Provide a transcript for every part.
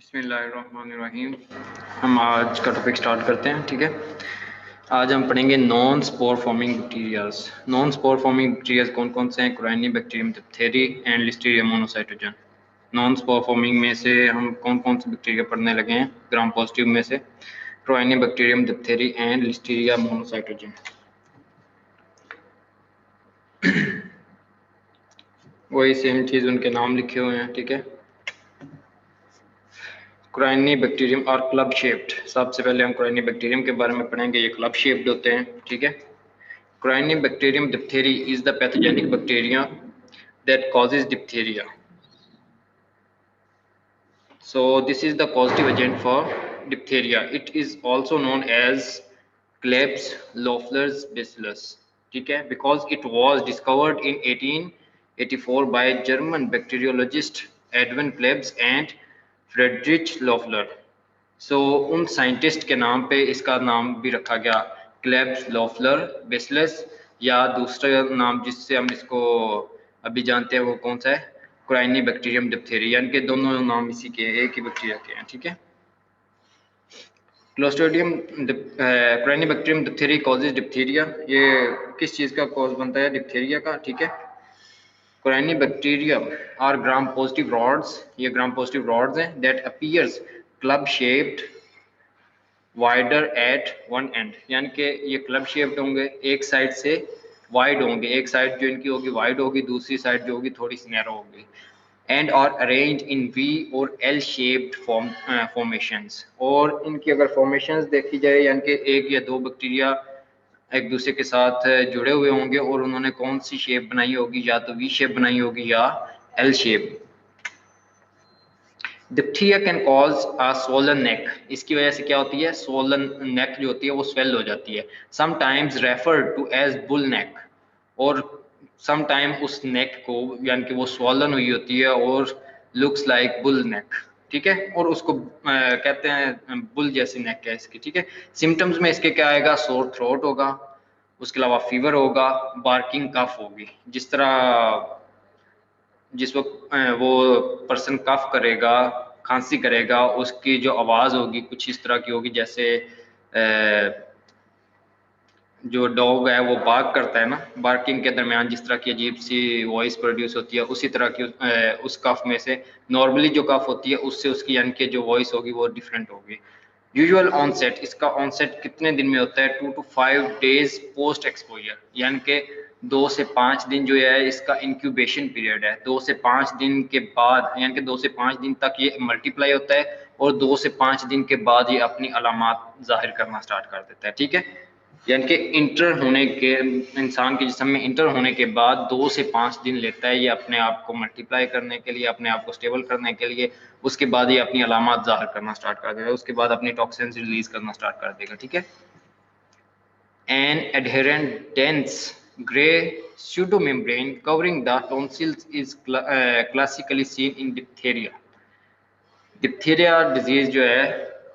बिस्मिल्लाहिर्रहमानिर्रहीम। हम आज का टॉपिक स्टार्ट करते हैं। ठीक है, आज हम पढ़ेंगे non spore forming bacterias. Non spore forming bacterias कौन कौन से हैं? Corynebacterium diphtheria and listeria monocytogenes. Non spore forming में से हम कौन कौन से बैक्टीरिया पढ़ने लगे हैं? ग्राम पॉजिटिव में से Corynebacterium diphtheria एंड लिस्टीरिया मोनोसाइटोजन। वही सेम चीज़, उनके नाम लिखे हुए हैं। ठीक है, Corynebacterium और क्लब शेप्ड। सबसे पहले हम Corynebacterium के बारे में पढ़ेंगे। ये क्लब शेप्ड होते हैं। ठीक है, Corynebacterium diphtheria is the pathogenic bacteria that causes diphtheria. So this is the causative agent for diphtheria. It is also known as Klebsiella bacillus. ठीक है, because it was discovered in 1884 by German bacteriologist Edwin Klebs and Friedrich Loeffler. So उन scientist के नाम पे इसका नाम भी रखा गया क्लेब्स-लोफलर बेसिलस, या दूसरा नाम जिससे हम इसको अभी जानते हैं वो कौन सा है? Corynebacterium diphtheria। यानी कि दोनों नाम इसी के, एक ही बैक्टीरिया के हैं। ठीक है, Clostridium Corynebacterium diphtheria causes diphtheria। ये किस चीज़ का कॉज बनता है? डिप्थेरिया का। ठीक है, Corynebacterium are gram positive rods। ये ग्राम पॉजिटिव रॉड्स हैं that appears club shaped wider at one end. यानी कि ये क्लब शेप्ड होंगे, एक साइड से वाइड होंगे, एक साइड जो इनकी होगी वाइड होगी, दूसरी साइड जो होगी थोड़ी सी नैरो होगी। And are arrange in V और एल शेप्ड फॉर्मेशंस। और इनकी अगर फॉर्मेशंस देखी जाए, यानी कि एक या दो बैक्टीरिया एक दूसरे के साथ जुड़े हुए होंगे और उन्होंने कौन सी शेप बनाई होगी? या तो वी शेप बनाई होगी या L shape. Diphtheria can cause a swollen neck. इसकी वजह से क्या होती है? स्वोलन नेक जो होती है वो स्वेल हो जाती है। Sometimes referred to as bull neck. और समटाइम उस नेक को, यानी कि वो स्वोलन हुई होती है और लुक्स लाइक बुल नेक। ठीक है, और उसको कहते हैं बुल जैसी नेक है इसकी। ठीक है, सिम्टम्स में इसके क्या आएगा? सोर थ्रोट होगा, उसके अलावा फीवर होगा, बार्किंग कफ होगी। जिस वक्त वो पर्सन कफ करेगा, खांसी करेगा, उसकी जो आवाज़ होगी कुछ इस तरह की होगी जैसे जो डॉग है वो बार्क करता है ना, बार्किंग के दरमियान जिस तरह की अजीब सी वॉइस प्रोड्यूस होती है, उसी तरह की उस कफ में से नॉर्मली जो कफ होती है उससे उसकी यानी कि जो वॉइस होगी वो डिफरेंट होगी। यूजुअल ऑनसेट, इसका ऑनसेट कितने दिन में होता है? 2 to 5 डेज पोस्ट एक्सपोजर। यानी कि 2 से 5 दिन जो है इसका इंक्यूबेशन पीरियड है। 2 से 5 दिन के बाद, यानी कि 2 से 5 दिन तक ये मल्टीप्लाई होता है और 2 से 5 दिन के बाद ये अपनी अलामात जाहिर करना स्टार्ट कर देता है। ठीक है, यानी कि इंटर होने के, इंसान के जिस्म में इंटर होने के बाद 2 से 5 दिन लेता है ये अपने आप को मल्टीप्लाई करने के लिए, अपने आप को स्टेबल करने के लिए। उसके बाद ये अपनी अलामात ज़ाहिर करना स्टार्ट कर देगा, उसके बाद अपनी टॉक्सिन्स रिलीज करना स्टार्ट कर देगा। ठीक है, an adherent dense grey pseudomembrane covering the tonsils is classically seen in diphtheria। Diphtheria disease जो है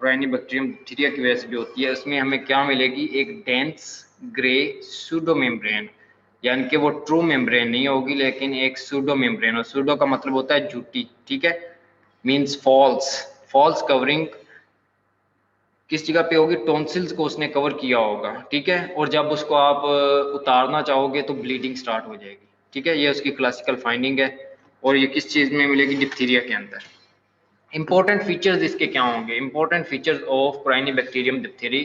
Corynebacterium diphtheria की वजह से जो होती है, उसमें हमें क्या मिलेगी? एक डेंस ग्रे सूडो मेम्ब्रेन। यानी कि वो ट्रू मेम्ब्रेन नहीं होगी लेकिन एक सूडो मेम्ब्रेन। और सूडो का मतलब होता है झूठी। ठीक है, मीन्स फॉल्स। फॉल्स कवरिंग किस जगह पे होगी? टॉन्सिल्स को उसने कवर किया होगा। ठीक है, और जब उसको आप उतारना चाहोगे तो ब्लीडिंग स्टार्ट हो जाएगी। ठीक है, ये उसकी क्लासिकल फाइंडिंग है। और ये किस चीज़ में मिलेगी? डिप्थीरिया के अंदर। इंपॉर्टेंट फीचर्स इसके क्या होंगे? Important features of Corynebacterium diphtheria,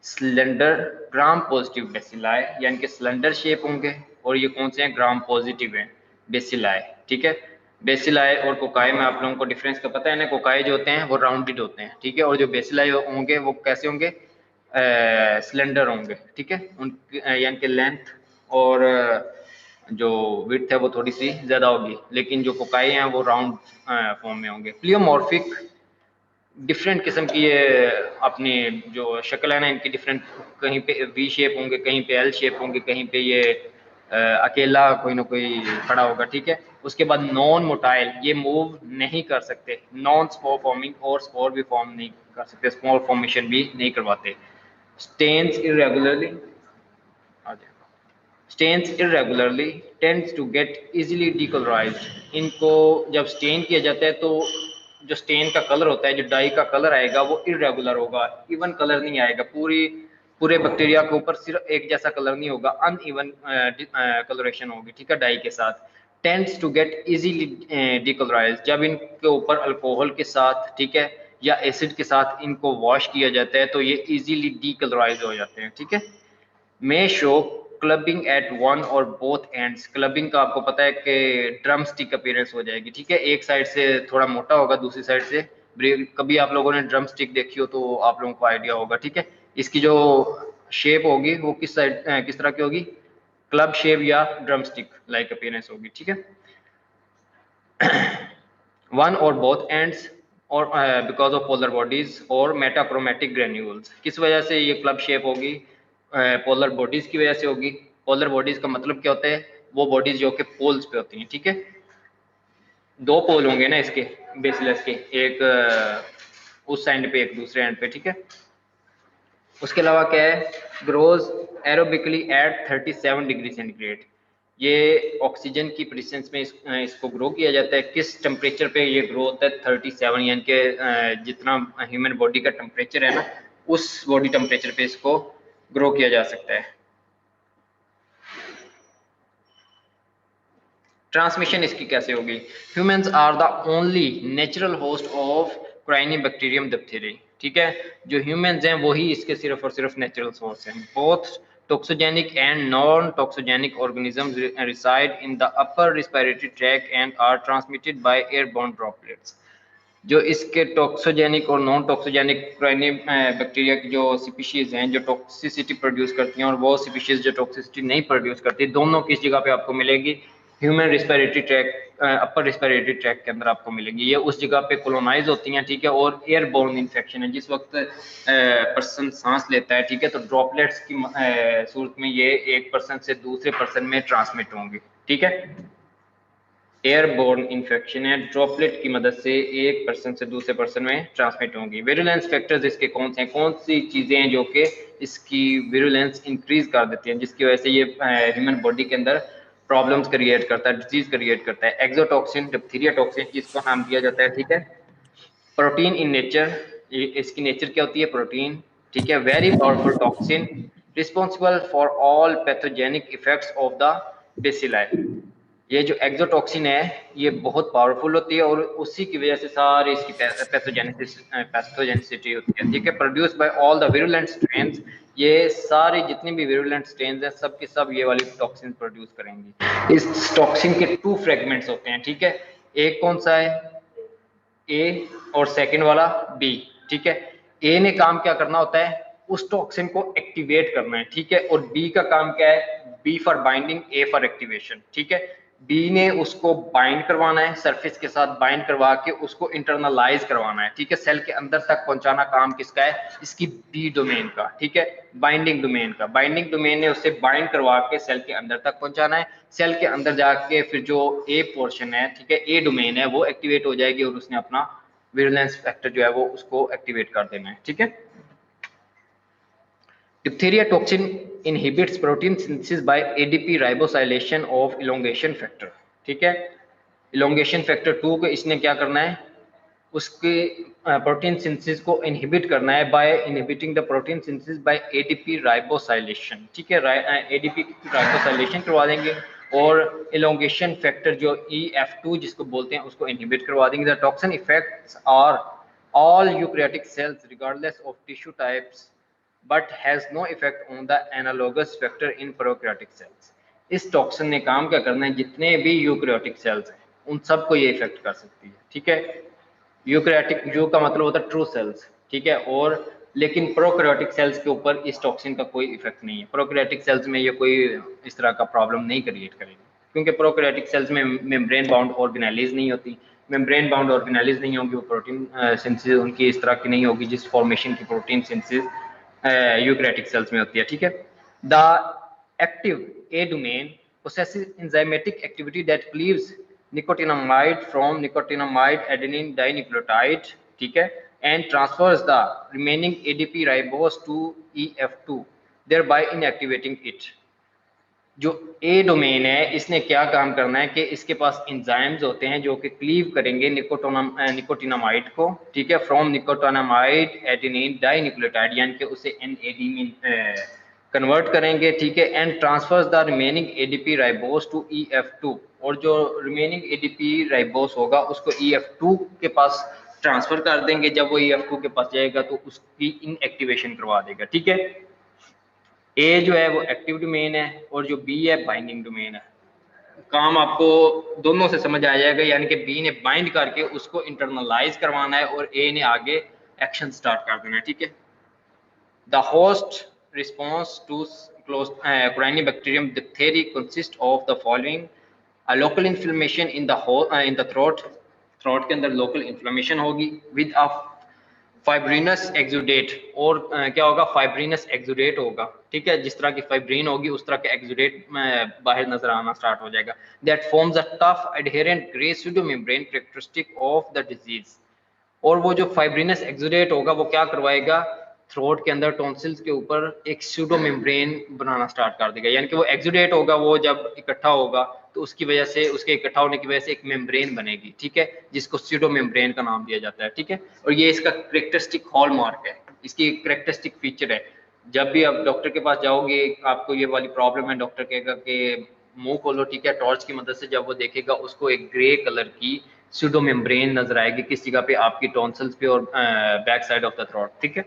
cylinder gram positive bacilli, यानी कि सिलेंडर शेप होंगे। और ये कौन से हैं? ग्राम पॉजिटिव हैं, बेसिलाई। ठीक है, बेसिलाई और कोकाई में आप लोगों को डिफरेंस का पता है ना? कोकाई जो होते हैं वो राउंडेड होते हैं। ठीक है, और जो बेसिलाई होंगे वो कैसे होंगे? सिलेंडर होंगे। ठीक है, उन यानी कि लेंथ और जो विड्थ है वो थोड़ी सी ज़्यादा होगी, लेकिन जो कोकाई हैं वो राउंड फॉर्म में होंगे। प्लियोमॉर्फिक, डिफरेंट किस्म की ये अपनी जो शक्ल है ना इनकी डिफरेंट, कहीं पे वी शेप होंगे, कहीं पे एल शेप होंगे, कहीं पे ये अकेला कोई ना कोई खड़ा होगा। ठीक है, उसके बाद नॉन मोटाइल, ये मूव नहीं कर सकते। नॉन स्पोर फॉर्मिंग, और स्पोर भी फॉर्म नहीं कर सकते, स्मॉल फॉर्मेशन भी नहीं करवाते। Stains irregularly, stains irregularly tends to get easily decolorized. इनको जब स्टेन किया जाता है तो जो स्टेन का कलर होता है, जो डाई का कलर आएगा वो इरेगुलर होगा, इवन कलर नहीं आएगा। पूरे बैक्टीरिया के ऊपर सिर्फ एक जैसा कलर नहीं होगा, अनइवन कलरेशन होगी, ठीक है, डाई के साथ। Tends to get easily decolourise, जब इनके ऊपर अल्कोहल के साथ, ठीक है, या एसिड के साथ इनको वॉश किया जाता है तो ये इजीली डीकलराइज हो जाते हैं, ठीक है। मे शो क्लबिंग एट वन और बोथ एंड्स, क्लबिंग का आपको पता है कि ड्रम स्टिक अपीयरेंस हो जाएगी, ठीक है, एक साइड से थोड़ा मोटा होगा, दूसरी साइड से कभी आप लोगों ने ड्रम स्टिक देखी हो तो आप लोगों को आइडिया होगा, ठीक है। इसकी जो शेप होगी वो किस साइड किस तरह की होगी, क्लब शेप या ड्रम स्टिक लाइक अपीयरेंस होगी, ठीक है। वन और बोथ एंड्स और बिकॉज ऑफ पोलर बॉडीज और मेटाक्रोमेटिक ग्रेन्यूल्स, किस वजह से ये क्लब शेप होगी, पोलर बॉडीज की वजह से होगी। पोलर बॉडीज का मतलब क्या होता है, वो बॉडीज जो कि पोल्स पे होती हैं, ठीक है, दो पोल होंगे ना इसके बेसिलस के, एक उस एंड पे एक दूसरे एंड पे, ठीक है। उसके अलावा क्या है, grows aerobically at 37 degree centigrade, ये ऑक्सीजन की प्रेजेंस में इसको ग्रो किया जाता है। किस टेम्परेचर पे ये ग्रो होता है, 37, यानी कि जितना ह्यूमन बॉडी का टेम्परेचर है ना, उस बॉडी टेम्परेचर पे इसको ग्रो किया जा सकता है। ट्रांसमिशन इसकी कैसे होगी, humans are the only natural host of corynebacterium diphtheriae, ठीक है, जो ह्यूमंस हैं वही इसके सिर्फ और सिर्फ नेचुरल सोर्स हैं। Both toxigenic and non toxigenic organisms reside in the upper respiratory tract and are transmitted by airborne droplets. जो इसके टॉक्सोजेनिक और नॉन टॉक्सोजेनिक बैक्टीरिया की जो स्पीशीज हैं जो टॉक्सिसिटी प्रोड्यूस करती हैं, और वो स्पीशीज जो टॉक्सिसिटी नहीं प्रोड्यूस करती, दोनों किस जगह पे आपको मिलेगी, ह्यूमन रिस्पिरेटरी ट्रैक, अपर रिस्पिरेटरी ट्रैक के अंदर आपको मिलेंगी। ये उस जगह पे कोलोनाइज होती हैं, ठीक है, और एयरबोर्न इन्फेक्शन है, जिस वक्त पर्सन सांस लेता है, ठीक है, तो ड्रॉपलेट्स की सूरत में ये एक पर्सन से दूसरे पर्सन में ट्रांसमिट होंगी, ठीक है। एयरबोर्न इन्फेक्शन है, ड्रॉपलेट की मदद से एक पर्सन से दूसरे पर्सन में ट्रांसमिट होंगी। विरुलेंस फैक्टर्स इसके कौन से हैं, कौन सी चीजें हैं जो कि इसकी विरुलेंस इंक्रीज कर देती हैं, जिसकी वजह से ये ह्यूमन बॉडी के अंदर प्रॉब्लम्स क्रिएट करता है, डिजीज क्रिएट करता है। एक्सोटॉक्सिन, डिप्थीरिया टॉक्सिन, इसको नाम दिया जाता है, ठीक है। प्रोटीन इन नेचर, इसकी नेचर क्या होती है, प्रोटीन, ठीक है। Very powerful toxin responsible for all pathogenic effects of the bacilli. ये जो एक्सोटॉक्सिन है ये बहुत पावरफुल होती है और उसी की वजह से सारी इसकी पैथोजेनिसिटी होती है, ठीक है। Produce by all the virulent strains, ये सारी जितनी भी विरुलेंट स्ट्रेन्स हैं सब के सब ये वाली टॉक्सिन प्रोड्यूस करेंगी। इस टॉक्सिन के 2 फ्रेगमेंट्स होते हैं, ठीक है, एक कौन सा है, ए, और सेकंड वाला बी, ठीक है। ए ने काम क्या करना होता है, उस टॉक्सिन को एक्टिवेट करना है, ठीक है, और बी का काम क्या है, B for binding, A for activation, ठीक है। बी ने उसको बाइंड करवाना है, सरफेस के साथ बाइंड करवा के उसको इंटरनलाइज करवाना है, ठीक है, सेल के अंदर तक पहुंचाना काम किसका है, इसकी बी डोमेन का, ठीक है, बाइंडिंग डोमेन का। बाइंडिंग डोमेन ने उससे बाइंड करवा के सेल के अंदर तक पहुंचाना है, सेल के अंदर जाके फिर जो ए पोर्शन है, ठीक है, ए डोमेन है, वो एक्टिवेट हो जाएगी और उसने अपना विरुलेंस फैक्टर जो है वो उसको एक्टिवेट कर देना है, ठीक है। Diphtheria toxin inhibits protein synthesis by ADP ribosylation of elongation factor, ठीक है। elongation factor 2 को इसने क्या करना है, उसके प्रोटीन सिंथेसिस को इनहिबिट करना है by inhibiting the protein synthesis by ADP ribosylation, ठीक है, एडीपी राइबोसाइलेशन करवा देंगे और इलोंगेशन फैक्टर जो EF2 जिसको बोलते हैं उसको इनहिबिट करवा देंगे। The toxin effects are all eukaryotic cells regardless of tissue types but has no effect on the analogous factor in prokaryotic cells. इस टॉक्सिन ने काम क्या करना है, जितने भी यूकैरियोटिक सेल्स हैं उन सबको ये इफेक्ट कर सकती है, ठीक है। यूकैरियोटिक, यू का मतलब होता है ट्रू सेल्स, ठीक है, और लेकिन प्रोकैरियोटिक सेल्स के ऊपर इस टॉक्सिन का कोई इफेक्ट नहीं है। प्रोकैरियोटिक सेल्स में ये कोई इस तरह का प्रॉब्लम नहीं क्रिएट करेगी क्योंकि प्रोकैरियोटिक सेल्स में मेम्ब्रेन बाउंड ऑर्गेनेलिज नहीं होती। मेम्ब्रेन बाउंड ऑर्गेनेलिज नहीं होंगी, वो प्रोटीन सिंथेसिस उनकी इस तरह की नहीं होगी जिस फॉर्मेशन की प्रोटीन सिंथेसिस यूकैरियोटिक सेल्स में होती है, ठीक है। The active A domain possesses enzymatic activity that cleaves nicotinamide from nicotinamide adenine dinucleotide, ठीक है, and transfers the remaining ADP ribose to EF2, thereby inactivating it. जो ए डोमेन है इसने क्या काम करना है कि इसके पास एंजाइम्स होते हैं जो कि क्लीव करेंगे निकोटिनामाइड को, ठीक है, फ्रॉम निकोटिनामाइड एडेनिन डाइन्यूक्लियोटाइड यानी कि उसे एनएडी में कन्वर्ट करेंगे, ठीक है, and transfers the remaining ADP ribose to EF two, और जो रिमेनिंग एडीपी राइबोस होगा उसको ईएफ2 के पास ट्रांसफर कर देंगे। जब वो ईएफ2 के पास जाएगा तो उसकी इनएक्टिवेशन करवा देगा, ठीक है। ए जो है वो एक्टिव डोमेन है और जो बी है बाइंडिंग डोमेन है। काम आपको दोनों से समझ आ जाएगा, यानी कि बी ने बाइंड करके उसको इंटरनलाइज करवाना है और ए ने आगे एक्शन स्टार्ट कर देना है, ठीक है। The host response to Corynebacterium diphtheria consists of the following: a local inflammation in the throat, throat के अंदर लोकल इन्फ्लेमेशन होगी विद अ फाइब्रिनस एक्सुडेट, और क्या होगा, फाइब्रिनस एक्सुडेट होगा, ठीक है। जिस तरह की फाइब्रिन होगी उस तरह के एक्सुडेट बाहर नजर आना स्टार्ट हो जाएगा। That forms a tough adherent grey pseudomembrane characteristic of the disease, और वो जो फाइब्रिनस एक्सुडेट होगा वो क्या करवाएगा, थ्रोट के अंदर टॉन्सिल्स के ऊपर एक स्यूडो मेम्ब्रेन बनाना स्टार्ट कर देगा, यानी कि वो एक्सुडेट होगा, वो जब इकट्ठा होगा तो उसकी वजह से, उसके इकट्ठा होने की वजह से एक मेम्ब्रेन बनेगी, ठीक है, जिसको स्यूडो मेम्ब्रेन का नाम दिया जाता है, ठीक है। और ये इसका करेक्टरिस्टिक हॉलमार्क है, इसकी करेक्टरिस्टिक फीचर है। जब भी आप डॉक्टर के पास जाओगे आपको ये वाली प्रॉब्लम है, डॉक्टर कहेगा कि मुंह खोलो, ठीक है, टॉर्च की मदद से जब वो देखेगा उसको एक ग्रे कलर की स्यूडो मेम्ब्रेन नजर आएगी किस जगह पे, आपकी टॉन्सिल्स पे और back side of the throat, ठीक है।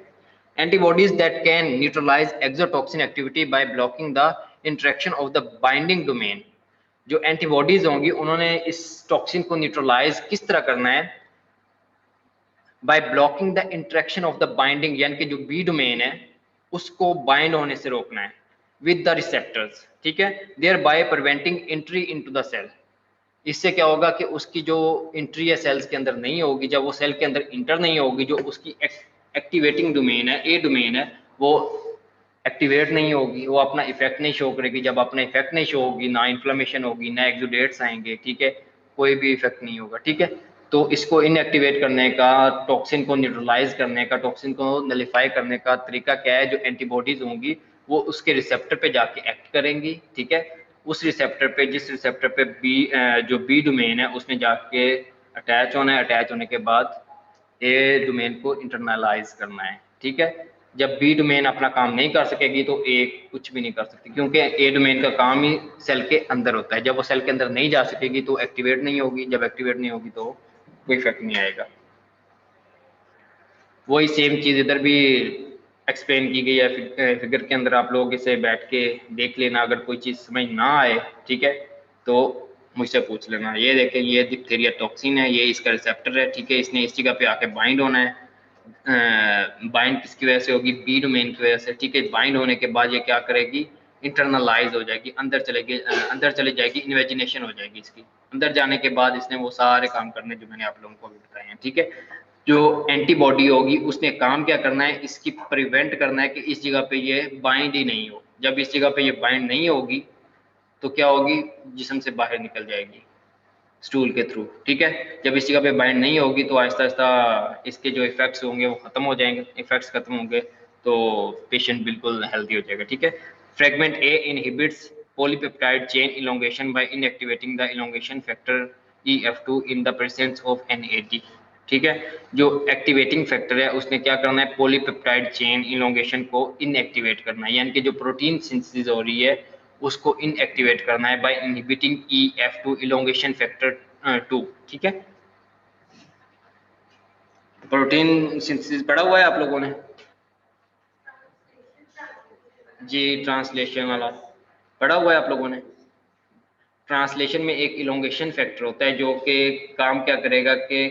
Antibodies that can neutralise exotoxin activity by blocking the interaction of the binding domain, जो एंटीबॉडीज होंगी उन्होंने इस टॉक्सिन को न्यूट्रलाइज किस तरह करना है, bye blocking the interaction of the binding, यानी कि जो बी डोमेन है उसको बाइंड होने से रोकना है विद द रिसेप्टर्स, ठीक है, thereby preventing entry into the cell. इससे क्या होगा कि उसकी जो एंट्री है सेल्स के अंदर नहीं होगी, जब वो सेल के अंदर इंटर नहीं होगी, जो उसकी एक्टिवेटिंग डोमेन है, ए डोमेन है, वो एक्टिवेट नहीं होगी, वो अपना इफेक्ट नहीं शो करेगी। जब अपना इफेक्ट नहीं शो होगी, ना इन्फ्लेमेशन होगी, ना एक्सुडेट्स आएंगे, ठीक है, कोई भी इफेक्ट नहीं होगा, ठीक है। तो इसको इनएक्टिवेट करने का, टॉक्सिन को न्यूट्रलाइज करने का, टॉक्सिन को नलिफाई करने का तरीका क्या है, जो एंटीबॉडीज होंगी वो उसके रिसेप्टर पे जाके एक्ट करेंगी, ठीक है। उस रिसेप्टर पे, जिस रिसेप्टर पे बी जो बी डोमेन है उसमें जाके अटैच होना है, अटैच होने के बाद ए डोमेन को इंटरनलाइज करना है, ठीक है। जब बी डोमेन अपना काम नहीं कर सकेगी तो ए कुछ भी नहीं कर सकती, क्योंकि ए डोमेन का काम ही सेल के अंदर होता है। जब वो सेल के अंदर नहीं जा सकेगी तो एक्टिवेट नहीं होगी, जब एक्टिवेट नहीं होगी तो कोई इफेक्ट नहीं आएगा। वही सेम चीज इधर भी एक्सप्लेन की गई है फिगर के अंदर, आप लोग इसे बैठ के देख लेना, अगर कोई चीज समझ ना आए, ठीक है, तो मुझसे पूछ लेना। ये देखें, ये डिप्थीरिया टॉक्सिन है, ये इसका रिसेप्टर है, ठीक है, इसने इस जगह पे आके बाइंड होना है। बाइंड किसकी वजह से होगी, बी डोमेन की वजह से, ठीक है। बाइंड होने के बाद ये क्या करेगी, इंटरनलाइज हो जाएगी, अंदर चलेगी, अंदर चले जाएगी, इन्वेजिनेशन हो जाएगी इसकी। अंदर जाने के बाद इसने वो सारे काम करने जो मैंने आप लोगों को भी बताए हैं, ठीक है। जो एंटीबॉडी होगी उसने काम क्या करना है, इसकी प्रिवेंट करना है कि इस जगह पे ये बाइंड ही नहीं हो। जब इस जगह पे ये बाइंड नहीं होगी तो क्या होगी, जिस्म से बाहर निकल जाएगी स्टूल के थ्रू, ठीक है। जब इस जगह पे बाइंड नहीं होगी तो आहिस्ता आहिस्ता इसके जो इफेक्ट्स होंगे वो खत्म हो जाएंगे। इफेक्ट्स खत्म होंगे तो पेशेंट बिल्कुल हेल्दी हो जाएगा, ठीक है। Fragment A inhibits polypeptide chain elongation by inactivating the elongation factor EF2 in the presence of NAD, ठीक है। जो एक्टिवेटिंग फैक्टर है उसने क्या करना है, पॉलीपेप्टाइड चेन इलोंगेशन को इनएक्टिवेट करना है, यानी कि जो प्रोटीन सिंथेसिस हो रही है उसको इनएक्टिवेट करना है by inhibiting EF2 elongation factor 2, ठीक है। प्रोटीन सिंथेसिस पढ़ा हुआ है आप लोगों ने जी, ट्रांसलेशन वाला पढ़ा हुआ है आप लोगों ने। ट्रांसलेशन में एक इलोंगेशन फैक्टर होता है जो कि काम क्या करेगा कि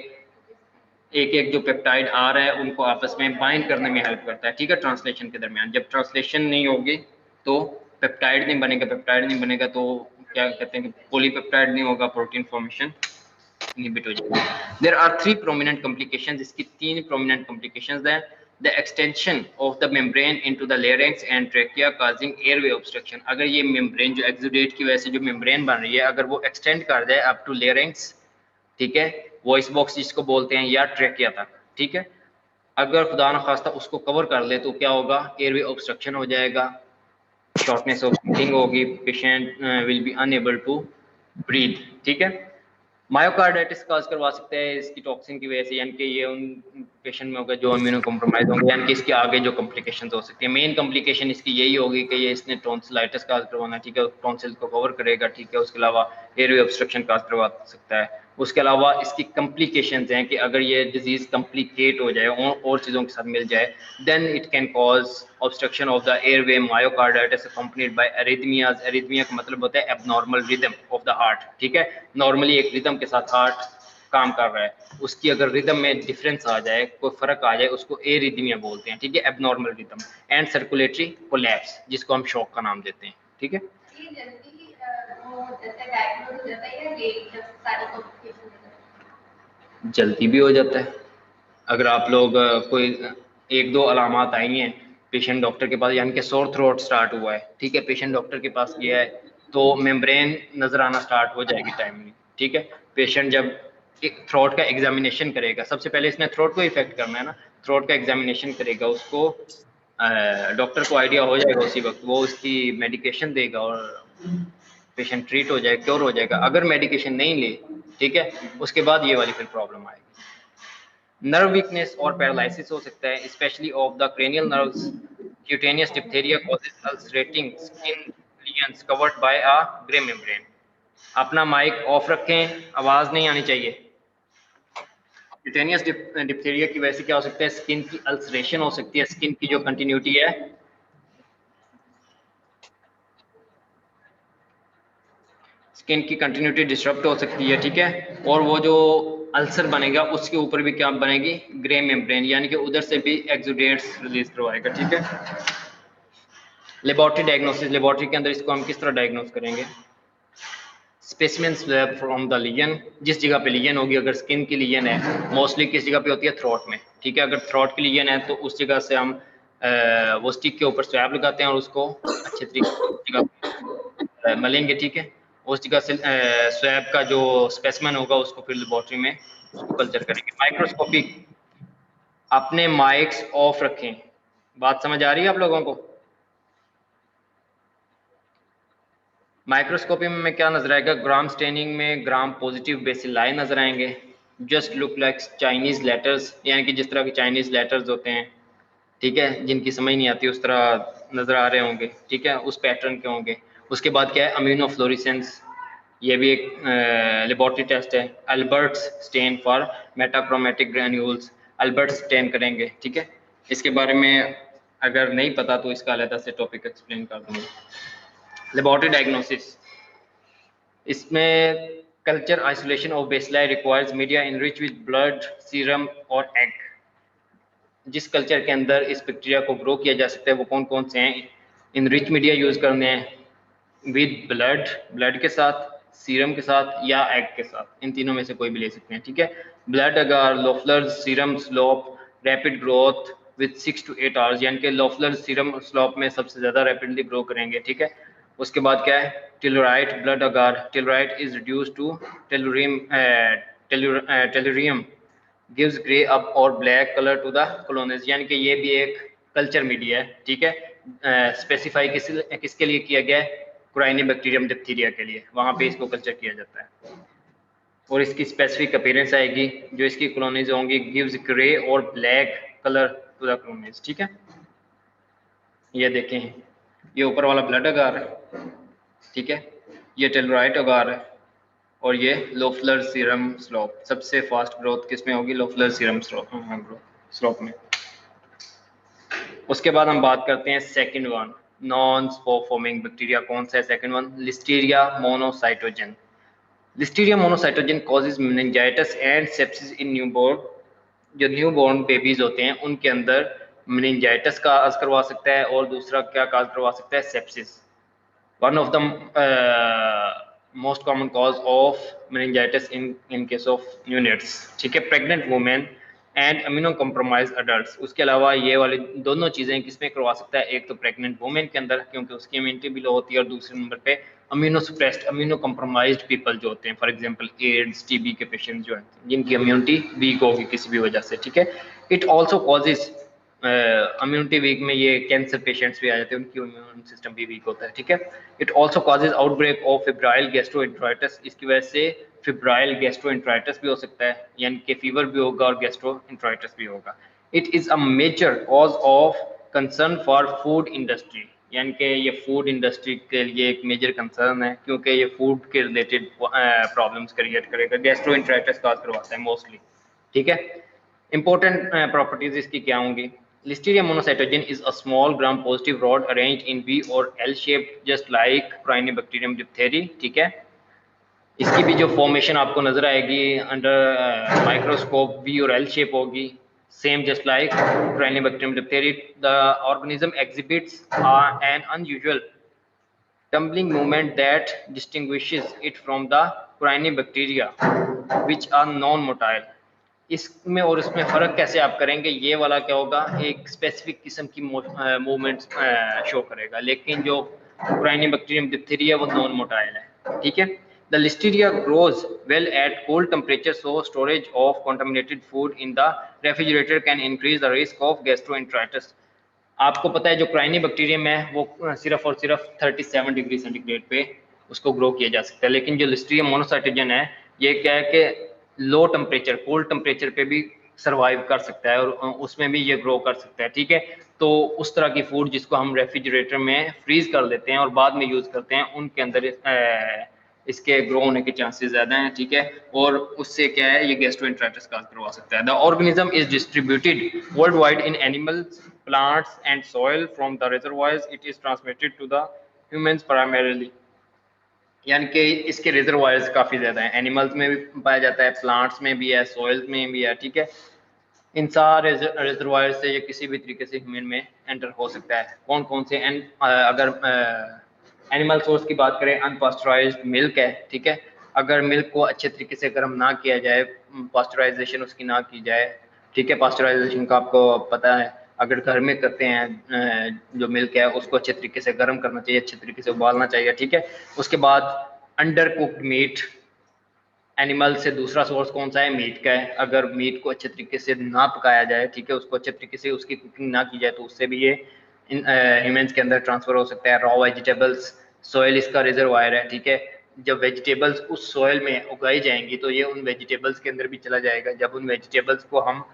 एक एक जो पेप्टाइड आ रहा है उनको आपस में बाइंड करने में हेल्प करता है, ठीक है, ट्रांसलेशन के दरमियान। जब ट्रांसलेशन नहीं होगी तो पेप्टाइड नहीं बनेगा, पेप्टाइड नहीं बनेगा तो क्या कहते हैं कि पॉलीपेप्टाइड नहीं होगा, प्रोटीन फॉर्मेशन इनहिबिट हो जाएगी। देयर आर 3 प्रोमिनेंट कॉम्प्लिकेशंस, इसकी 3 प्रोमिनेंट कॉम्प्लिकेशंस हैं। The extension of the membrane into the larynx and trachea causing airway obstruction, अगर ये मेम्ब्रेन जो एक्सुडेट की वजह से जो मेम्ब्रेन बन रही है अगर वो एक्सटेंड कर जाए अप टू लेरिंक्स, ठीक है, वॉइस बॉक्स जिसको बोलते हैं, या ट्रेकिया तक, ठीक है, अगर खुदा न खास्ता उसको कवर कर ले तो क्या होगा, एयरवे ऑब्स्ट्रक्शन हो जाएगा, शॉर्टनेस ऑफ ब्रीथिंग होगी, patient will be unable to breathe, ठीक है। मायोकार्डाइटिस काज करवा सकते हैं इसकी टॉक्सिन की वजह से, यानी कि ये उन पेशेंट में होगा जो इम्यूनो कॉम्प्रोमाइज होंगे, यानी कि इसके आगे जो कॉम्प्लिकेशन हो सकती है। मेन कॉम्प्लिकेशन इसकी यही होगी कि ये इसने टॉन्सिलाइटिस काज करवाना, ठीक है, टॉन्सिल को कवर करेगा, ठीक है। उसके अलावा एयरवे ऑब्स्ट्रक्शन काज करवा सकता है। उसके अलावा इसकी कॉम्प्लिकेशंस हैं कि अगर ये डिजीज कॉम्प्लिकेट हो जाए और चीज़ों के साथ मिल जाए, then it can cause obstruction of the airway, myocarditis accompanied by arrhythmias. Arrhythmia का मतलब होता है abnormal rhythm of the heart, ठीक है। नॉर्मली एक रिदम के साथ हार्ट काम कर रहा है, उसकी अगर रिदम में डिफरेंस आ जाए, कोई फर्क आ जाए, उसको एरिथमिया बोलते हैं, ठीक है, abnormal rhythm. And circulatory collapse, जिसको हम शॉक का नाम देते हैं, ठीक है। जल्दी भी हो जाता है। अगर आप लोग कोई एक दो अलामात आई हैं, पेशेंट डॉक्टर के पास, यानी कि सोर थ्रोट स्टार्ट हुआ है, ठीक है, पेशेंट डॉक्टर के पास गया है, तो मेम्ब्रेन नजर आना स्टार्ट हो जाएगी टाइमली, ठीक है। पेशेंट जब थ्रोट का एग्जामिनेशन करेगा, सबसे पहले इसने थ्रोट को इफेक्ट करना है ना, थ्रोट का एग्जामिनेशन करेगा, उसको डॉक्टर को आइडिया हो जाएगा उसी वक्त, वो उसकी मेडिकेशन देगा और पेशेंट ट्रीट हो जाएगा, क्योर हो जाएगा। अगर मेडिकेशन नहीं ले, ठीक है, उसके बाद ये वाली फिर प्रॉब्लम आएगी। नर्व वीकनेस और पैरालिसिस हो सकता है, specially of the cranial nerves. Cutaneous diphtheria causes ulcerating skin lesions covered by a grey membrane. अपना माइक ऑफ रखें, आवाज नहीं आनी चाहिए। क्यूटेनियस डिप्थेरिया की वजह से क्या हो सकता है, स्किन की अल्सरेशन हो सकती है, स्किन की जो कंटिन्यूटी है, स्किन की कंटिन्यूटी डिस्टर्ब हो सकती है, ठीक है। और वो जो अल्सर बनेगा उसके ऊपर भी क्या बनेगी, ग्रे मेम्ब्रेन, यानी कि उधर से भी एक्सुडेट्स रिलीज करवाएगा, ठीक है। लेबोरेटरी डायग्नोसिस, लेबोरेटरी के अंदर इसको हम किस तरह डायग्नोस करेंगे। Specimen swab from the lesion, जिस जगह पे लीजन होगी, अगर स्किन की लीजन है, मोस्टली किस जगह पे होती है, थ्रोट में, ठीक है। अगर थ्रोट की लीजन है तो उस जगह से हम वो स्टिक के ऊपर स्वैब लगाते हैं और उसको अच्छे तरीके से मलेंगे, ठीक है। उस जगह से स्वैब का जो स्पेसिमेन होगा उसको फिर लेबोरेटरी में उसको कल्चर करेंगे। माइक्रोस्कोपी, अपने माइक्स ऑफ रखें। बात समझ आ रही है आप लोगों को। माइक्रोस्कोपी में क्या नजर आएगा, ग्राम स्टेनिंग में ग्राम पॉजिटिव बेसिलाई नजर आएंगे। Just look like Chinese letters, यानी कि जिस तरह के चाइनीज लेटर्स होते हैं, ठीक है, जिनकी समझ नहीं आती, उस तरह नजर आ रहे होंगे, ठीक है, उस पैटर्न के होंगे। उसके बाद क्या है, अम्यूनोफ्लोरेसेंस, ये भी एक लेबोरेटरी टेस्ट है। Albert's stain for metachromatic granules, Albert's stain करेंगे, ठीक है। इसके बारे में अगर नहीं पता तो इसका अलग से टॉपिक एक्सप्लेन कर दूंगा। लेबोरेटरी डायग्नोसिस, इसमें culture isolation of bacilli requires media enrich with blood, serum और एग। जिस कल्चर के अंदर इस बैक्टीरिया को ग्रो किया जा सकता है वो कौन कौन से हैं। इनरिच मीडिया यूज करने हैं विद ब्लड, ब्लड के साथ, सीरम के साथ या एग के साथ, इन तीनों में से कोई भी ले सकते हैं, ठीक है। Blood agar Loeffler serum slope rapid growth with 6 to 8 hours, यानी कि लोफलर सीरम स्लोप में सबसे ज्यादा रैपिडली ग्रो करेंगे, ठीक है। उसके बाद क्या है, tellurite blood agar tellurite is reduce to tellurium, tellurium gives grey up और black colour to the colonies, यानी कि ये भी एक कल्चर मीडिया है, ठीक है। स्पेसिफाई किसके लिए किया गया है, कुराइनिबैक्टीरियम डिप्थीरिया के लिए, वहां पे इसको कल्चर किया जाता है। और इसकी स्पेसिफिक अपीयरेंस आएगी, जो इसकी कॉलोनीज होंगी, गिव्स ग्रे और black colour to the colonies, ठीक है। ये देखें, ये ऊपर वाला ब्लड अगार है, ठीक है, ये टेलुराइट अगार है, और ये लोफलर सीरम स्लोप। सबसे फास्ट ग्रोथ किसमें होगी, लोफलर सीरम स्लोप में। उसके बाद हम बात करते हैं second one, non spore forming bacteria. कौन सा है second one, listeria monocytogenes. Listeria monocytogenes causes meningitis and sepsis in newborn. जो न्यूबॉर्न बेबीज होते हैं उनके अंदर मेनिंजाइटिस का काज करवा सकता है, और दूसरा क्या काज करवा सकता है, sepsis. one of the most common cause of meningitis in case of neonates, ठीक है, pregnant women and immuno compromise adults. उसके अलावा ये वाली दोनों चीजें किसमें करवा सकता है, एक तो प्रेग्नेंट वुमेन के अंदर क्योंकि उसकी इम्यूनिटी भी लो होती है, और दूसरे नंबर पे immuno suppressed immuno compromised people जो होते हैं, फॉर एग्जांपल एड्स टीबी के पेशेंट जो हैं जिनकी इम्यूनिटी वीक होगी किसी भी वजह से, ठीक है। It also causes immunity weak में ये कैंसर पेशेंट्स भी आ जाते हैं, उनकी इम्यून सिस्टम भी वीक होता है, ठीक है। It also causes outbreak of febrile gastroenteritis, इसकी वजह से फिब्राइल गैस्ट्रोएंटेराइटिस भी हो सकता है, यानी कि फीवर भी होगा और गैस्ट्रोएंटेराइटिस भी होगा। It is a major cause of concern for food industry, यानी कि ये फूड इंडस्ट्री के लिए एक मेजर कंसर्न है, क्योंकि ये फूड के रिलेटेड प्रॉब्लम्स क्रिएट करेगा, गैस्ट्रोएंटेराइटिस कॉज करवाता है मोस्टली, ठीक है। इंपॉर्टेंट प्रॉपर्टीज इसकी क्या होंगी? Listeria monocytogenes is a small gram positive rod arranged in V और L shape just like corynebacterium diphtheriae, ठीक है। इसकी भी जो फॉर्मेशन आपको नजर आएगी अंडर माइक्रोस्कोप, वी और एल शेप होगी, same just like corynebacterium diphtheriae. The organism exhibits an unusual tumbling movement that distinguishes it from the Cyanobacteria, which are non-motile. इसमें और इसमें फ़र्क कैसे आप करेंगे? ये वाला क्या होगा, एक स्पेसिफिक किस्म की मूवमेंट्स शो करेगा, लेकिन जो Cyanobacterium diphtheria वो नॉन मोटाइल है, ठीक है। The listeria grows well at cold temperature, so storage of contaminated food in the refrigerator can increase the risk of gastroenteritis. आपको पता है जो क्राइनिबैक्टीरियम है वो सिर्फ और सिर्फ 37 डिग्री सेंटीग्रेड पे उसको ग्रो किया जा सकता है, लेकिन जो लिस्टीरियम मोनोसाइटोजेन है ये क्या है कि लो टेम्परेचर, कोल्ड टेम्परेचर पे भी सरवाइव कर सकता है और उसमें भी ये ग्रो कर सकता है, ठीक है। तो उस तरह की फूड जिसको हम रेफ्रिजरेटर में फ्रीज कर लेते हैं और बाद में यूज करते हैं, उनके अंदर इसके ग्रो होने के चांसेस ज्यादा हैं, ठीक है। और उससे क्या है, ये गैस्ट्रोएंटेराइटिस कॉज करवा सकता है। The organism is distributed world wide in animals, plants and soil from the reservoirs it is transmitted to the humans primarily, यानी कि इसके रिजर्वायर्स काफ़ी ज़्यादा हैं, एनिमल्स में भी पाया जाता है, प्लांट्स में भी है, सॉइल में भी है, ठीक है। इन सारे रिजर्वायर से ये किसी भी तरीके से ह्यूमन में एंटर हो सकता है। कौन कौन से अगर एनिमल सोर्स की बात करें, अनपास्चराइज्ड मिल्क है, ठीक है। अगर मिल्क को अच्छे तरीके से गर्म ना किया जाए, पास्चराइजेशन उसकी ना की जाए, ठीक है। पास्चराइजेशन का आपको पता है, अगर घर में करते हैं जो मिल्क है उसको अच्छे तरीके से गर्म करना चाहिए, अच्छे तरीके से उबालना चाहिए, ठीक है। उसके बाद अंडर कुक्ड मीट, एनिमल से दूसरा सोर्स कौन सा है, मीट का है। अगर मीट को अच्छे तरीके से ना पकाया जाए, ठीक है, उसको अच्छे तरीके से उसकी कुकिंग ना की जाए, तो उससे भी ये ह्यूमंस के अंदर ट्रांसफर हो सकता है। रॉ वेजिटेबल्स, सॉइल इसका रिजर्वायर है, ठीक है। जब वेजिटेबल्स उस सॉइल में उगाई जाएंगी तो ये उन वेजिटेबल्स के अंदर भी चला जाएगा। जब उन वेजिटेबल्स को हम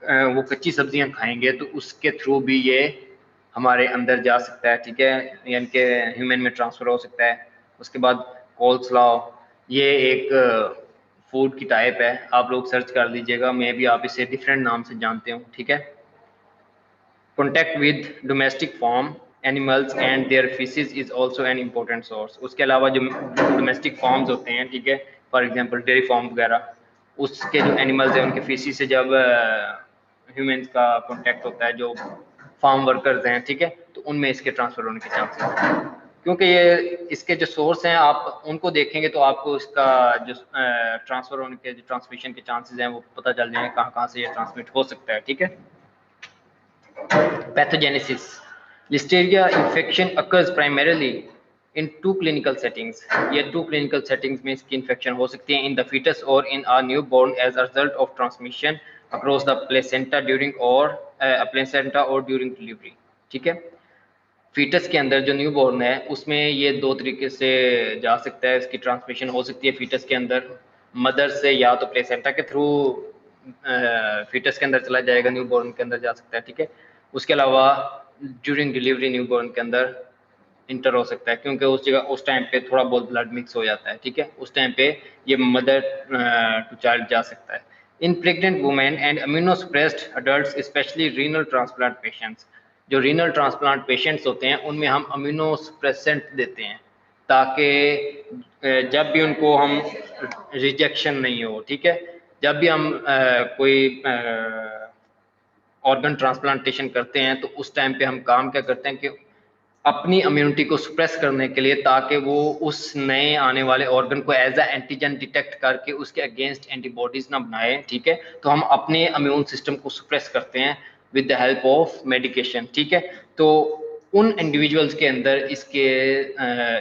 वो कच्ची सब्जियां खाएंगे तो उसके थ्रू भी ये हमारे अंदर जा सकता है, ठीक है, यानी कि ह्यूमन में ट्रांसफर हो सकता है। उसके बाद कोल्सलॉ, ये एक फूड की टाइप है, आप लोग सर्च कर लीजिएगा, मे भी आप इसे डिफरेंट नाम से जानते हो, ठीक है। Contact with domestic farm animals and their faeces is also an important source. उसके अलावा जो डोमेस्टिक फार्म्स होते हैं, ठीक है, फॉर एग्जाम्पल डेयरी फार्म वगैरह, उसके जो एनिमल्स हैं उनके फीसिस से जब ह्यूमंस का कॉन्टैक्ट होता है, जो फार्म वर्कर्स हैं, ठीक है, तो उनमें इसके ट्रांसफर होने के चांसेस हैं। क्योंकि ये इसके जो सोर्स हैं आप उनको देखेंगे तो आपको इसका जो ट्रांसफर होने के, जो ट्रांसमिशन के चांसेस हैं वो पता चल जाएंगे कहाँ कहाँ से ये ट्रांसमिट हो सकता है, ठीक है। Pathogenesis, listeria infection occurs primarily in two clinical settings. ये टू क्लिनिकल सेटिंग्स में इसकी इन्फेक्शन हो सकती है, इन द फीटस और in a newborn as a result of transmission across the placenta during और प्लेसेंटा और ड्यूरिंग डिलीवरी, ठीक है। फीटस के अंदर जो न्यूबॉर्न है उसमें ये दो तरीके से जा सकता है, इसकी ट्रांसमिशन हो सकती है फीटस के अंदर, मदर से या तो प्लेसेंटा के थ्रू फीटस के अंदर चला जाएगा, न्यूबॉर्न के अंदर जा सकता है, ठीक है। उसके अलावा ड्यूरिंग डिलीवरी न्यूबॉर्न के अंदर इंटर हो सकता है, क्योंकि उस जगह उस टाइम पे थोड़ा बहुत ब्लड मिक्स हो जाता है, ठीक है। उस टाइम पे ये मदर टू चाइल्ड जा सकता है। In pregnant women and immunosuppressed adults specially renal transplant patients, जो रीनल ट्रांसप्लांट पेशेंट्स होते हैं उनमें हम इम्यूनोसप्रेसेंट देते हैं ताकि जब भी उनको हम रिजेक्शन नहीं हो, ठीक है। जब भी हम कोई ऑर्गन ट्रांसप्लांटेशन करते हैं तो उस टाइम पे हम काम क्या करते हैं कि अपनी इम्यूनिटी को सुप्रेस करने के लिए, ताकि वो उस नए आने वाले ऑर्गन को एज अ एंटीजन डिटेक्ट करके उसके अगेंस्ट एंटीबॉडीज ना बनाए, ठीक है। तो हम अपने इम्यून सिस्टम को सुप्रेस करते हैं with the help of medication, ठीक है। तो उन इंडिविजुअल्स के अंदर इसके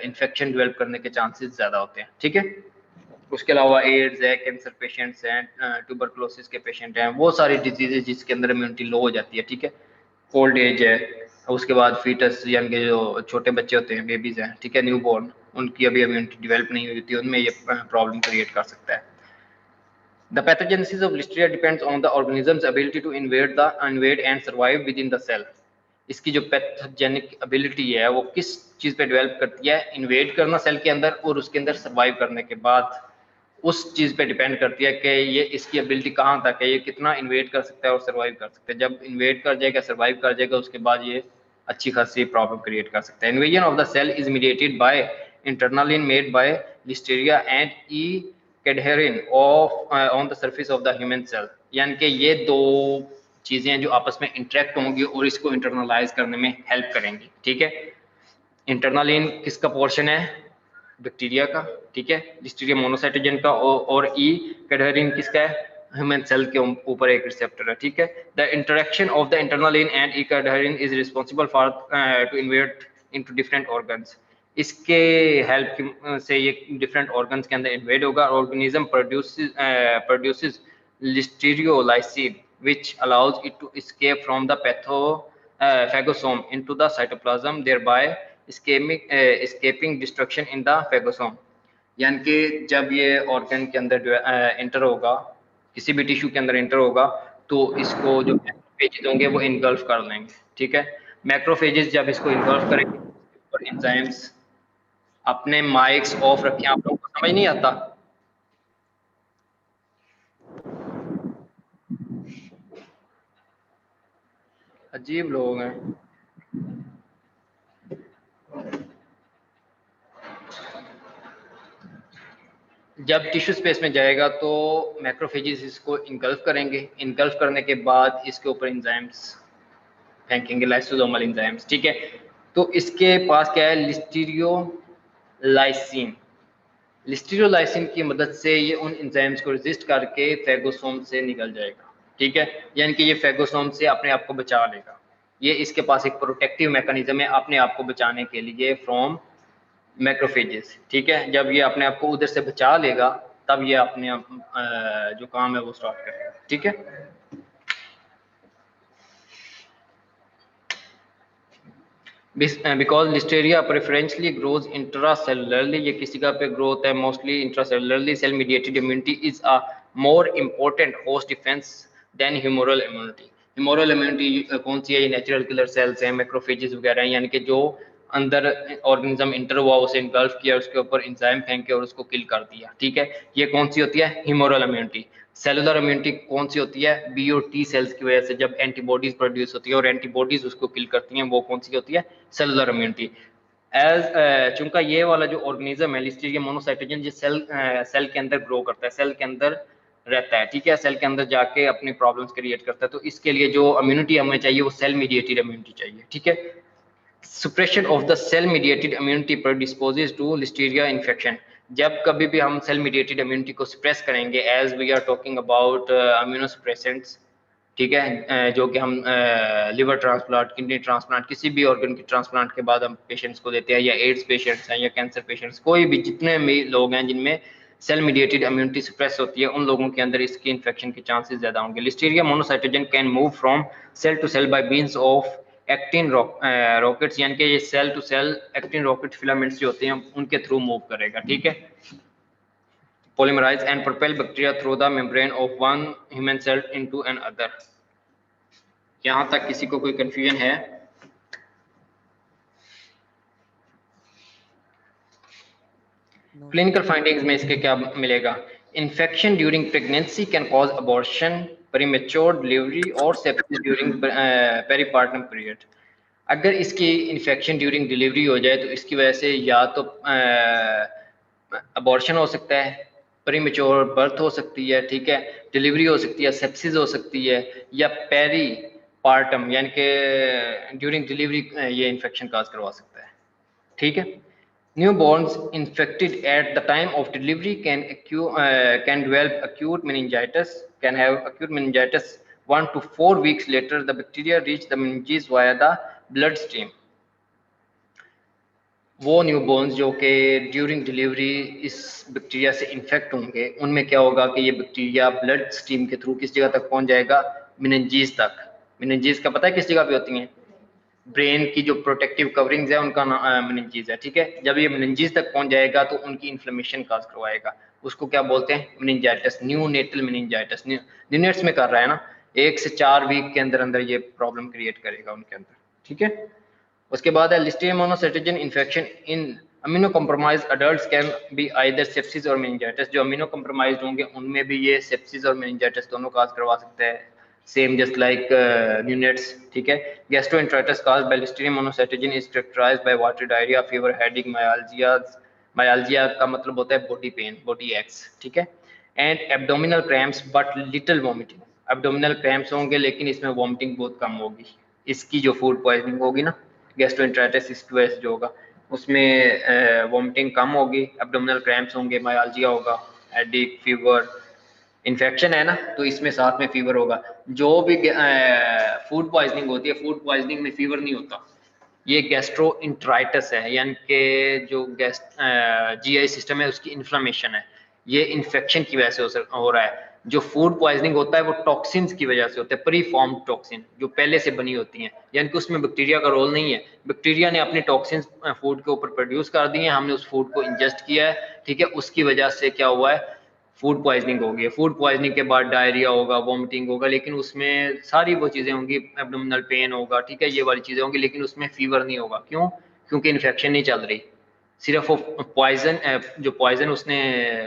इन्फेक्शन डेवलप करने के चांसेस ज़्यादा होते हैं, ठीक है। उसके अलावा एड्स है, कैंसर पेशेंट्स हैं, ट्यूबरकुलोसिस के पेशेंट हैं, वो सारी डिजीजेज जिसके अंदर इम्यूनिटी लो हो जाती है, ठीक है। ओल्ड एज है, उसके बाद फीटस यानी कि जो छोटे बच्चे होते हैं, बेबीज हैं, ठीक है, न्यू बॉर्न, उनकी अभी इम्यूनिटी डेवलप नहीं हुई थी, उनमें ये प्रॉब्लम क्रिएट कर सकता है। The pathogenesis of Listeria depends on the organism's ability to invade and survive within the cell. इसकी जो पैथोजेनिक एबिलिटी है वो किस चीज पे डेवलप करती है, इन्वेड करना सेल के अंदर और उसके अंदर सर्वाइव करने के बाद उस चीज पे डिपेंड करती है कि ये इसकी एबिलिटी कहाँ तक है, ये कितना इन्वेड कर सकता है और सर्वाइव कर सकता है। जब इन्वेड कर जाएगा, सर्वाइव कर जाएगा, उसके बाद ये अच्छी खासी प्रॉब्लम क्रिएट कर सकता है। Invasion of the cell is mediated by internalin made by Listeria and E cadherin of on the surface of the human cell. यानी कि ये दो चीजें जो आपस में इंटरेक्ट होंगी और इसको इंटरनलाइज करने में हेल्प करेंगी, ठीक है। इंटरनलिन किसका पोर्शन है, बैक्टीरिया का, ठीक है, लिस्टीरिया मोनोसाइटोजेन का, और ई कैडहेरिन किसका है, ह्यूमन सेल के ऊपर एक रिसेप्टर है, ठीक है। The interaction of the internalin and E cadherin is responsible for to invade into different organs. इसके हेल्प से ये डिफरेंट ऑर्गन्स के अंदर इन्वेड होगा। Organism produces listeriolysin which allows it to escape from the phagosome into the cytoplasm, thereby escaping destruction in the phagosome। यानी कि जब ये ऑर्गन के अंदर इंटर होगा, किसी भी टिश्यू के अंदर इंटर होगा, तो इसको जो मैक्रोफेजेस होंगे वो इनगल्फ कर लेंगे, ठीक है। मैक्रोफेजेस जब इसको इनगल्फ करेंगे और एंजाइम्स, अपने माइक्स ऑफ रखें, आप लोगों को समझ नहीं आता, अजीब लोग हैं। जब टिश्यू स्पेस में जाएगा तो मैक्रोफेजेस इसको इनगल्फ करेंगे, इनगल्फ करने के बाद इसके ऊपर एंजाइम्स फेंकेंगे, लाइसोसोमल एंजाइम्स, ठीक है। तो इसके पास क्या है, लिस्टीरियोलाइसिन। लिस्टीरियोलाइसिन की मदद से ये उन एंजाइम्स को रेजिस्ट करके फेगोसोम से निकल जाएगा, ठीक है। यानी कि ये फेगोसोम से अपने आप को बचा लेगा। ये इसके पास एक प्रोटेक्टिव मैकेनिज्म है अपने आप को बचाने के लिए फ्रॉम मैक्रोफेजेस, ठीक है। जब ये अपने आप को उधर से बचा लेगा तब ये अपने जो काम है वो स्टार्ट करेगा, ठीक है। Because Listeria preferentially grows intracellularly, ये किसी का पे ग्रोथ है mostly intracellularly. Cell mediated immunity is a more important host defence than humoral immunity. Humoral immunity कौन सी है, ये नेचुरल किलर सेल्स हैं, मैक्रोफेजेस वगैरह हैं, यानी कि जो अंदर ऑर्गेनिज्म इंटर हुआ, उसे इनगल्फ किया, उसके ऊपर एंजाइम फेंक के और उसको किल कर दिया, ठीक है। ये कौन सी होती है, ह्यूमोरल इम्यूनिटी। सेलुलर इम्यूनिटी कौन सी होती है, बी और टी सेल्स की वजह से जब एंटीबॉडीज प्रोड्यूस होती है और एंटीबॉडीज उसको किल करती हैं, वो कौन सी होती है, सेलुलर इम्यूनिटी। एज चूंकि ये वाला जो ऑर्गेनिज्म है लिस्टीरिया मोनोसाइटोजेन, ये सेल के अंदर ग्रो करता है, सेल के अंदर रहता है, ठीक है, सेल के अंदर जाके अपनी प्रॉब्लम्स क्रिएट करता है। तो इसके लिए जो इम्यूनिटी हमें चाहिए वो सेल मीडिएटेड इम्यूनिटी चाहिए, ठीक है। suppression of the cell mediated immunity predisposes to listeria infection। जब कभी भी हम सेल मीडिएटेड इम्यूनिटी को सप्रेस करेंगे, as we are talking about immunosuppressants, ठीक है, जो कि हम लिवर ट्रांसप्लांट, किडनी ट्रांसप्लांट, किसी भी ऑर्गन की ट्रांसप्लांट के बाद हम पेशेंट्स को देते हैं, या एड्स पेशेंट्स हैं या कैंसर पेशेंट्स, कोई भी जितने भी लोग हैं जिनमें सेल मीडिएटेड इम्यूनिटी सप्रेस होती है, उन लोगों के अंदर इसकी इन्फेक्शन के चांसेस ज्यादा होंगे। Listeria monocytogenes can move from cell to cell by means of actin rockets, यानी कि ये cell to cell actin rocket filaments जो होते हैं उनके थ्रू मूव करेगा, ठीक है। polymerize and propel bacteria through the membrane of one human cell into another। यहां तक किसी को कोई कंफ्यूजन है? क्लिनिकल फाइंडिंग्स में इसके क्या मिलेगा, infection during pregnancy can cause abortion, premature delivery और सेप्सिस ड्यूरिंग पेरीपार्टनम पीरियड। अगर इसकी इन्फेक्शन ड्यूरिंग डिलीवरी हो जाए तो इसकी वजह से या तो अबॉर्शन हो सकता है, प्रीमेच्योर बर्थ हो सकती है, ठीक है, डिलीवरी हो सकती है, सेप्सिस हो सकती है, या पेरी पार्टम यानी कि ड्यूरिंग डिलीवरी ये इन्फेक्शन काज करवा सकता है, ठीक है। Newborns infected at the time of delivery can develop acute meningitis, can have acute meningitis 1 to 4 weeks later. The bacteria reach the meninges via the bloodstream। वो newborn's जो कि ड्यूरिंग डिलीवरी इस बैक्टीरिया से इन्फेक्ट होंगे, उनमें क्या होगा कि ये बैक्टीरिया ब्लड स्ट्रीम के थ्रू किस जगह तक पहुंच जाएगा, मेनिंजेस तक, मेनिंजेस का पता है किस जगह पे होती हैं? ब्रेन की जो प्रोटेक्टिव कवरिंग्स है उनका मेनिंजेस है, ठीक है। जब ये मेनिंजेस तक पहुंच जाएगा तो उनकी इन्फ्लेमेशन काज करवाएगा, उसको क्या बोलते हैं? Meningitis, neonatal meningitis. न्यूनेट्स में कर रहा है ना, 1 से 4 वीक के अंदर अंदर ये प्रॉब्लम क्रिएट करेगा उनके अंदर, ठीक है। उसके बाद है Listeria monocytogenes infection in immunocompromise adults can be either sepsis और मेनिंजाइटिस। जो अमीनो कॉम्प्रोमाइज होंगे उनमें भी ये सेप्सिस और मेनिंजाइटिस दोनों काज करवा सकते हैं, सेम जस्ट लाइक न्यूनेट्स, ठीक है। Gastroenteritis caused by Listeria monocytogenes is characterised by watery diarrhoea, fever, headache, myalgia. Myalgia का मतलब होता है बॉडी पेन, बॉडी एक्स, ठीक है। And abdominal cramps but little vomiting. Abdominal cramps होंगे लेकिन इसमें वॉमिटिंग बहुत कम होगी। इसकी जो फूड पॉइजनिंग होगी ना, गैस्ट्रोएंटेराइटिस की वजह से जो होगा उसमें वॉमिटिंग कम होगी, एब्डोमिनल क्रैम्प्स होंगे, मायाल्जिया होगा, हेडेक, फीवर। इन्फेक्शन है ना तो इसमें साथ में फीवर होगा। जो भी फूड पॉइजनिंग होती है, फूड पॉइजनिंग में फीवर नहीं होता, ये गैस्ट्रोइंट्राइटिस है, यानी कि जो जीआई सिस्टम है उसकी इन्फ्लेमेशन है, ये इन्फेक्शन की वजह से हो रहा है। जो फूड पॉइजनिंग होता है वो टॉक्सिन्स की वजह से होता है, प्री फॉर्म टॉक्सिन जो पहले से बनी होती हैं, यानी कि उसमें बैक्टीरिया का रोल नहीं है। बैक्टीरिया ने अपने टॉक्सिन्स फूड के ऊपर प्रोड्यूस कर दिए हैं, हमने उस फूड को इंजेस्ट किया है, ठीक है, उसकी वजह से क्या हुआ है? फूड पॉइजनिंग होगी। फूड पॉइजनिंग के बाद डायरिया होगा, वॉमिटिंग होगा, लेकिन उसमें सारी वो चीज़ें होंगी, एब्डोमिनल पेन होगा, ठीक है, ये वाली चीज़ें होंगी, लेकिन उसमें फीवर नहीं होगा। क्यों? क्योंकि इन्फेक्शन नहीं चल रही, सिर्फ वो पॉइजन, जो पॉइजन उसने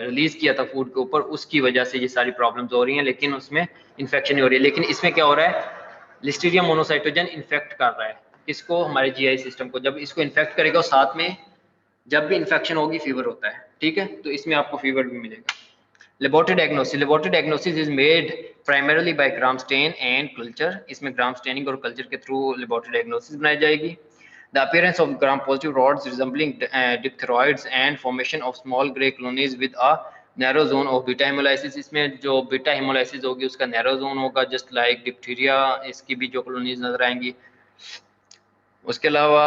रिलीज किया था फूड के ऊपर, उसकी वजह से ये सारी प्रॉब्लम्स हो रही हैं, लेकिन उसमें इन्फेक्शन नहीं हो रही है। लेकिन इसमें क्या हो रहा है? लिस्टीरिया मोनोसाइटोजन इन्फेक्ट कर रहा है किसको? हमारे जीआई सिस्टम को। जब इसको इन्फेक्ट करेगा साथ में जब भी इन्फेक्शन होगी फीवर होता है, ठीक है, तो इसमें आपको फीवर भी मिलेगा। Laboratory diagnosis, laboratory diagnosis is made primarily by gram stain and culture. इसमें ग्राम स्टेनिंग और कल्चर के थ्रू लेबोरेटरी डायग्नोसिस बनाई जाएगी। The appearance of gram-positive rods resembling diphtheroids and formation of small grey colonies with a narrow zone of beta hemolysis। इसमें जो beta haemolysis होगी उसका narrow zone होगा, जस्ट लाइक डिप्थीरिया, इसकी भी जो कॉलोनीज नजर आएंगी। उसके अलावा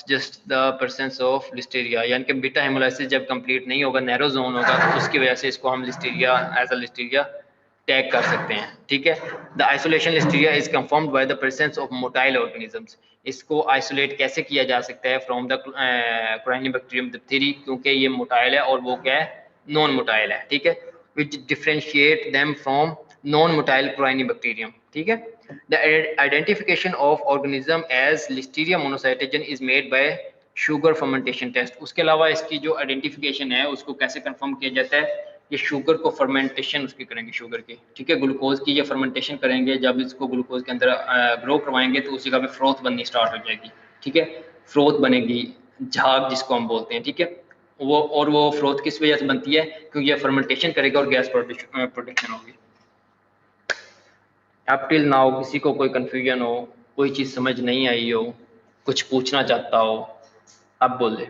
just the presence of Listeria, यानी कि बीटा हेमोलाइसिस जब कंप्लीट नहीं होगा, नैरो जोन होगा, तो उसकी वजह से इसको हम listeria as a listeria tag कर सकते हैं, ठीक है। The isolation listeria is confirmed by the presence of motile organisms. इसको आइसोलेट कैसे किया जा सकता है? फ्रॉम द क्राइनिबैक्टीरियम डिप्थीरी, क्योंकि ये मोटाइल है और वो क्या है? नॉन मोटाइल है, ठीक है, which differentiate them from non motile corynebacterium, ठीक है। The identification of organism as Listeria monocytogen is made by sugar fermentation test। उसके अलावा इसकी जो आइडेंटिफिकेशन है उसको कैसे कंफर्म किया जाता है? ये शुगर को फर्मेंटेशन उसकी करेंगे, शुगर की, ठीक है, ग्लूकोज की ये फर्मेंटेशन करेंगे। जब इसको ग्लूकोज के अंदर ग्रो करवाएंगे तो उस जगह पे फ्रोथ बननी स्टार्ट हो जाएगी, ठीक है, फ्रोथ बनेगी, झाग जिसको हम बोलते हैं, ठीक है। वो और वो फ्रोथ किस वजह से बनती है? क्योंकि ये फर्मेंटेशन करेगा और गैस प्रोडक्शन होगी। अप टिल नाउ किसी को कोई कन्फ्यूजन हो, कोई चीज़ समझ नहीं आई हो, कुछ पूछना चाहता हो, अब बोल दे।